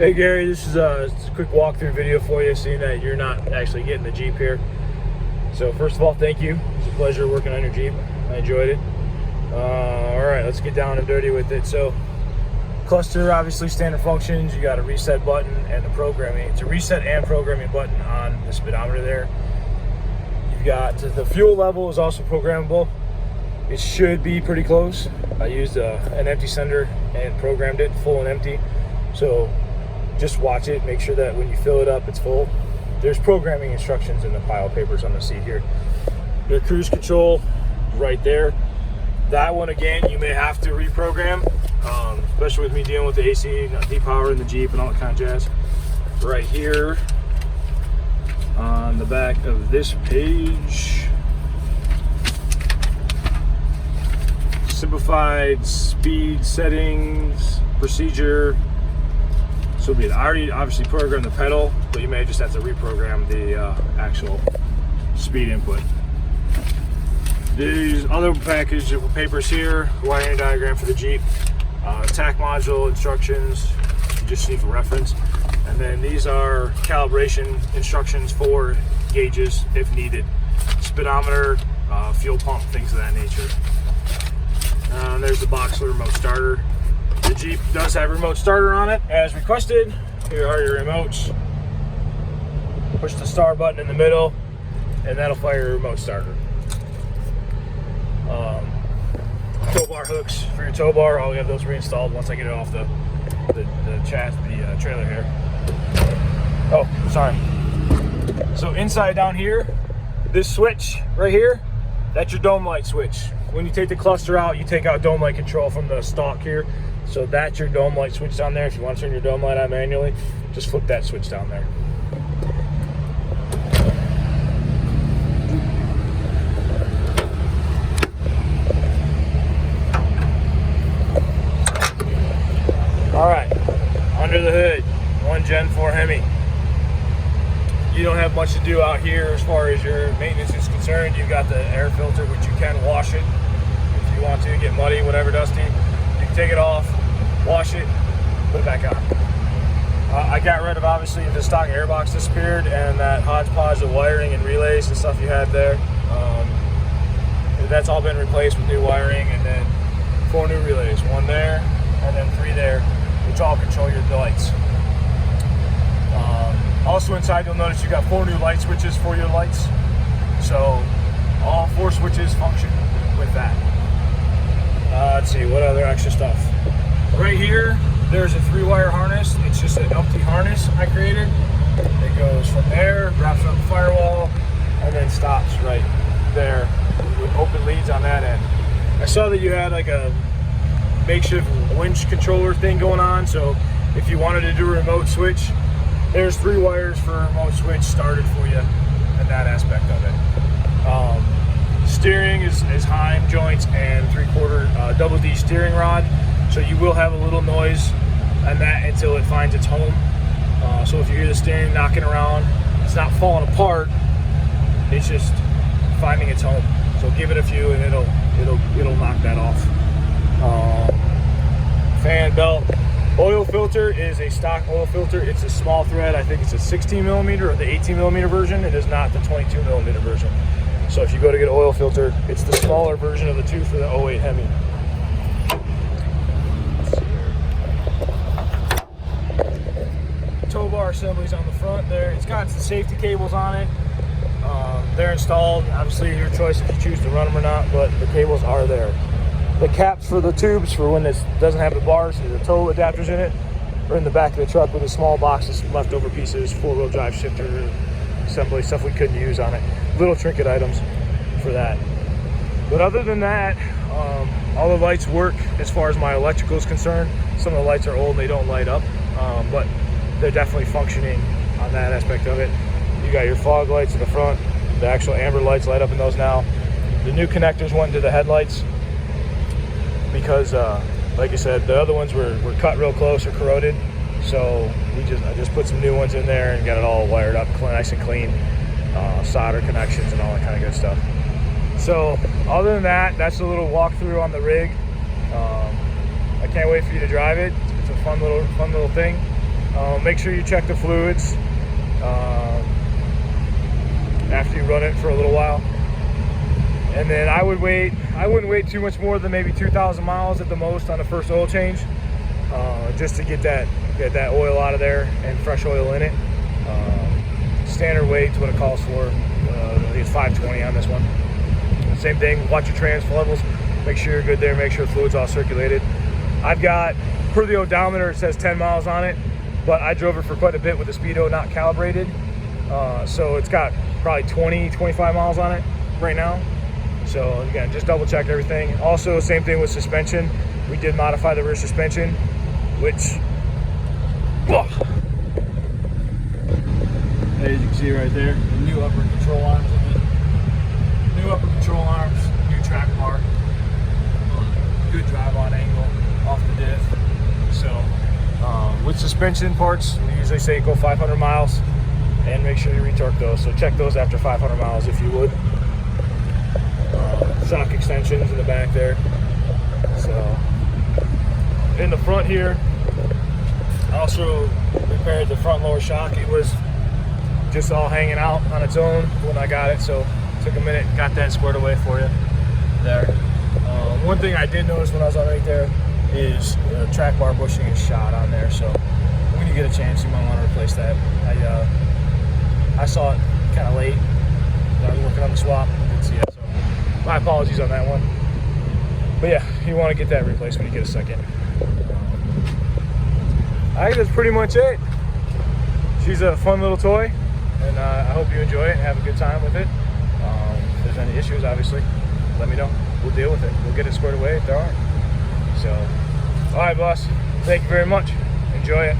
Hey Gary, this is just a quick walkthrough video for you, seeing that you're not actually getting the Jeep here. So first of all, thank you. It was a pleasure working on your Jeep. I enjoyed it. All right, let's get down and dirty with it. So cluster, obviously standard functions. You got a reset button and the programming. It's a reset and programming button on the speedometer there. You've got the fuel level is also programmable. It should be pretty close. I used an empty sender and programmed it full and empty. So just watch it, make sure that when you fill it up, it's full. There's programming instructions in the pile of papers on the seat here. Your cruise control right there. That one, again, you may have to reprogram, especially with me dealing with the AC, depower in the Jeep and all that kind of jazz. Right here on the back of this page, simplified speed settings, procedure. So I already obviously programmed the pedal, but you may just have to reprogram the actual speed input. These other package of papers here, wiring diagram for the Jeep, attack module instructions, just need for reference. And then these are calibration instructions for gauges if needed. Speedometer, fuel pump, things of that nature. And there's the Boxler remote starter. The Jeep does have a remote starter on it, as requested. Here are your remotes. Push the star button in the middle, and that'll fire your remote starter. Tow bar hooks for your tow bar. I'll get those reinstalled once I get it off the trailer here. Oh, sorry. So inside down here, this switch right here, that's your dome light switch. When you take the cluster out, you take out dome light control from the stalk here. So that's your dome light switch down there. If you want to turn your dome light on manually, just flip that switch down there. All right, under the hood, one Gen 4 Hemi. You don't have much to do out here as far as your maintenance is concerned. You've got the air filter, which you can wash it if you want to, get muddy, whatever, dusty. You can take it off, wash it, put it back on. I got rid of, obviously, the stock airbox disappeared and that hodgepodge of wiring and relays and stuff you had there. That's all been replaced with new wiring, and then 4 new relays, 1 there and then 3 there, which all control your lights. Also inside, you'll notice you got 4 new light switches for your lights. So all 4 switches function with that. Let's see, what other extra stuff? Right here, there's a 3-wire harness. It's just an empty harness I created. It goes from there, wraps around the firewall, and then stops right there with open leads on that end. I saw that you had like a makeshift winch controller thing going on, so if you wanted to do a remote switch, there's 3 wires for a remote switch started for you in that aspect of it. Steering is Hemi joints and 3/4 double D steering rod, so you will have a little noise on that until it finds its home. So if you hear the steering knocking around, it's not falling apart, it's just finding its home. So give it a few and it'll knock that off. Fan belt. Oil filter is a stock oil filter. It's a small thread. I think it's a 16 millimeter or the 18 millimeter version. It is not the 22 millimeter version. So if you go to get an oil filter, it's the smaller version of the 2 for the 08 Hemi. Tow bar assemblies on the front there. It's got the safety cables on it. They're installed. Obviously, your choice if you choose to run them or not, but the cables are there. The caps for the tubes for when this doesn't have the bars, the tow adapters in it, are in the back of the truck with a small boxes, leftover pieces, 4-wheel drive shifter assembly, stuff we couldn't use on it. Little trinket items for that. But other than that, all the lights work as far as my electrical is concerned. Some of the lights are old and they don't light up, but they're definitely functioning on that aspect of it. You got your fog lights in the front. The actual amber lights light up in those now. The new connectors went into the headlights because, like I said, the other ones were cut real close or corroded. So I just put some new ones in there and got it all wired up nice and clean. Solder connections and all that kind of good stuff. So other than that, that's a little walkthrough on the rig. I can't wait for you to drive it. It's a fun little thing. Make sure you check the fluids after you run it for a little while. And then I wouldn't wait too much more than maybe 2,000 miles at the most on the first oil change, just to get that oil out of there and fresh oil in it. Standard weight's what it calls for. I think it's 520 on this one. Same thing, watch your trans levels, make sure you're good there, make sure the fluid's all circulated. I've got, per the odometer, it says 10 miles on it, but I drove it for quite a bit with the speedo not calibrated. So it's got probably 20-25 miles on it right now. So again, just double check everything. Also, same thing with suspension. We did modify the rear suspension, which, as you can see right there, the new upper control arms in it. New upper control arms, new track bar, good drive on angle off the diff. So with suspension parts, we usually say go 500 miles and make sure you retorque those. So check those after 500 miles if you would. Shock extensions in the back there. So in the front here, I also repaired the front lower shock. It was just all hanging out on its own when I got it, so took a minute, got that squared away for you there. One thing I did notice when I was on right there is the track bar bushing is shot on there, so when you get a chance, you might want to replace that. I saw it kind of late when I was working on the swap. I didn't see it, so my apologies on that one. But yeah, you want to get that replaced when you get a second. I think that's pretty much it. She's a fun little toy, and I hope you enjoy it and have a good time with it. If there's any issues, obviously, let me know. We'll deal with it. We'll get it squared away if there are. So, all right, boss. Thank you very much. Enjoy it.